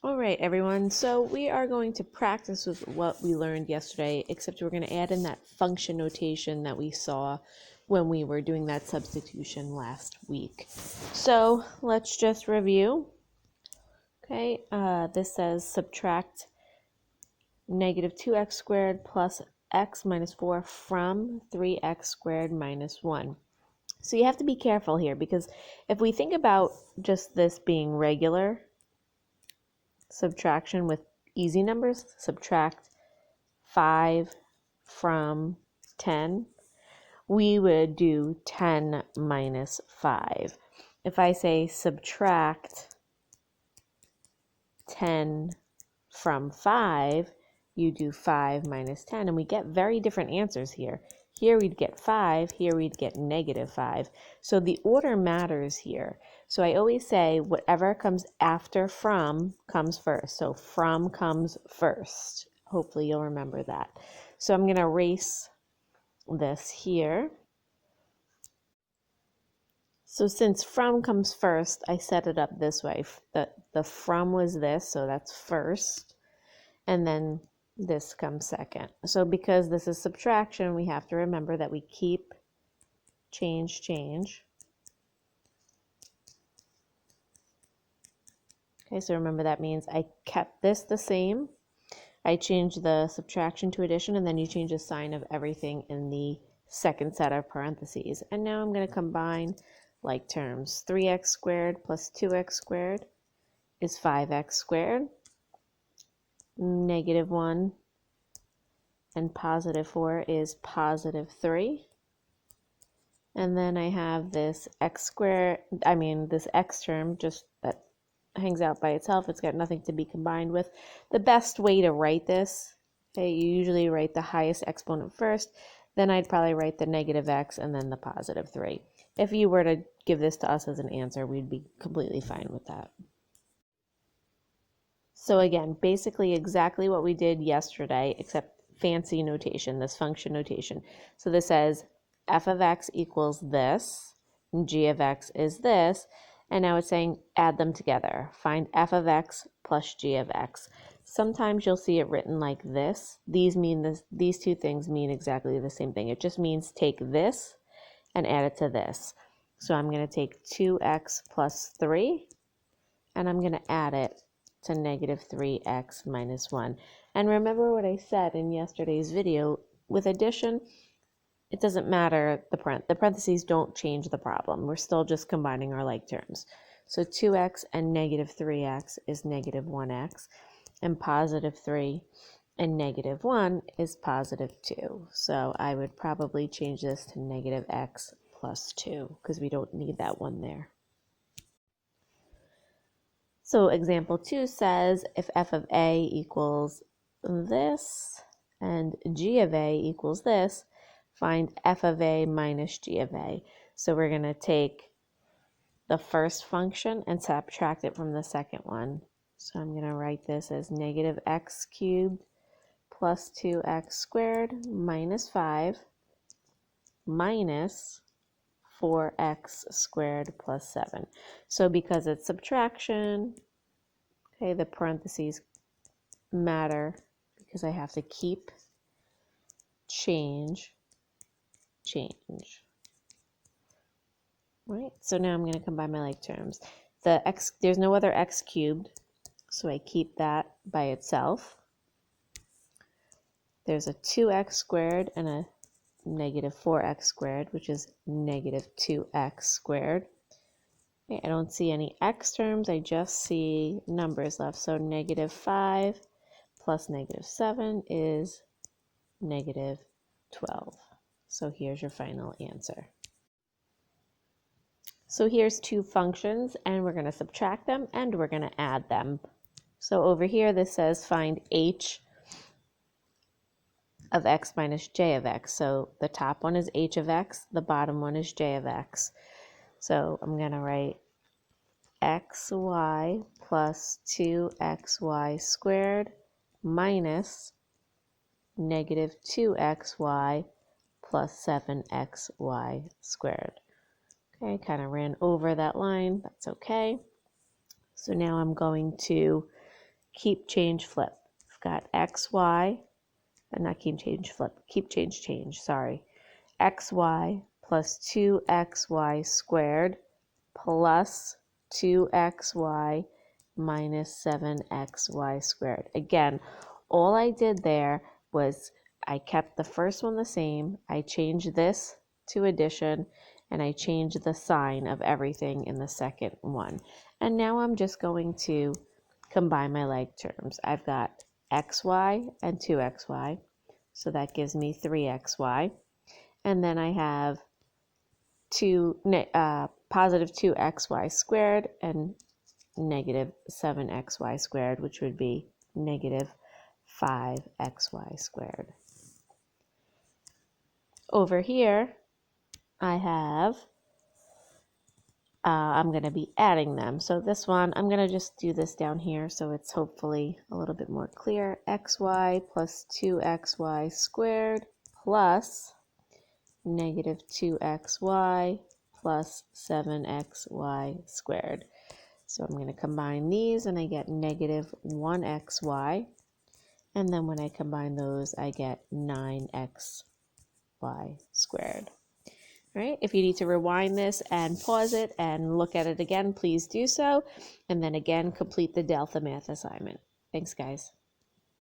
All right, everyone. So we are going to practice with what we learned yesterday, except we're going to add in that function notation that we saw when we were doing that substitution last week. So let's just review. Okay, this says subtract negative 2x squared plus x minus 4 from 3x squared minus 1. So you have to be careful here because if we think about just this being regular subtraction with easy numbers, subtract 5 from 10, we would do 10 minus 5. If I say subtract 10 from 5, you do 5 minus 10, and we get very different answers here. Here we'd get 5, here we'd get negative 5. So the order matters here. So I always say whatever comes after from comes first. So from comes first. Hopefully you'll remember that. So I'm going to erase this here. So since from comes first, I set it up this way. The from was this, so that's first. And then this comes second. So because this is subtraction, we have to remember that we keep change. Okay, so remember that means I kept this the same. I changed the subtraction to addition, and then you change the sign of everything in the second set of parentheses. And now I'm going to combine like terms. 3x squared plus 2x squared is 5x squared. Negative 1 and positive 4 is positive 3. And then I have this x squared, this x term just that hangs out by itself. It's got nothing to be combined with. The best way to write this, okay, you usually write the highest exponent first, then I'd probably write the negative x and then the positive 3. If you were to give this to us as an answer, we'd be completely fine with that. So again, basically exactly what we did yesterday, except fancy notation, this function notation. So this says f of x equals this, and g of x is this, and now it's saying add them together. Find f of x plus g of x. Sometimes you'll see it written like this. These two things mean exactly the same thing. It just means take this and add it to this. So I'm going to take 2x plus 3, and I'm going to add it to negative 3x minus 1. And remember what I said in yesterday's video, with addition, it doesn't matter, the parentheses don't change the problem. We're still just combining our like terms. So 2x and negative 3x is negative 1x, and positive 3 and negative 1 is positive 2. So I would probably change this to negative x plus 2 because we don't need that one there. So example 2 says if f of a equals this and g of a equals this, find f of a minus g of a. So we're going to take the first function and subtract it from the second one. So I'm going to write this as negative x cubed plus 2x squared minus 5 minus 4x squared plus 7. So because it's subtraction, okay, the parentheses matter because I have to keep change. Right? So now I'm going to combine my like terms. There's no other x cubed, so I keep that by itself. There's a 2x squared and a negative 4x squared, which is negative 2x squared. Okay, I don't see any x terms, I just see numbers left. So negative 5 plus negative 7 is negative 12. So here's your final answer. So here's two functions, and we're going to subtract them and we're going to add them. So over here this says find h of x minus j of x. So the top one is h of x, the bottom one is j of x. So I'm going to write xy plus 2xy squared minus negative 2xy plus 7xy squared. Okay, kind of ran over that line. That's okay. So now I'm going to keep, change, flip. I've got xy, not keep, change, flip, keep, change, sorry. Xy plus 2xy squared plus 2xy minus 7xy squared. Again, all I did there was I kept the first one the same. I changed this to addition, and I changed the sign of everything in the second one. And now I'm just going to combine my like terms. I've got xy and 2xy, so that gives me 3xy. And then I have positive 2xy squared and negative 7xy squared, which would be negative 5xy squared. Over here, I have, I'm going to be adding them. So this one, I'm going to just do this down here so it's hopefully a little bit more clear. Xy plus 2xy squared plus negative 2xy plus 7xy squared. So I'm going to combine these and I get negative 1xy. And then when I combine those, I get 9xy squared. All right, if you need to rewind this and pause it and look at it again, please do so. And then again, complete the Delta Math assignment. Thanks, guys.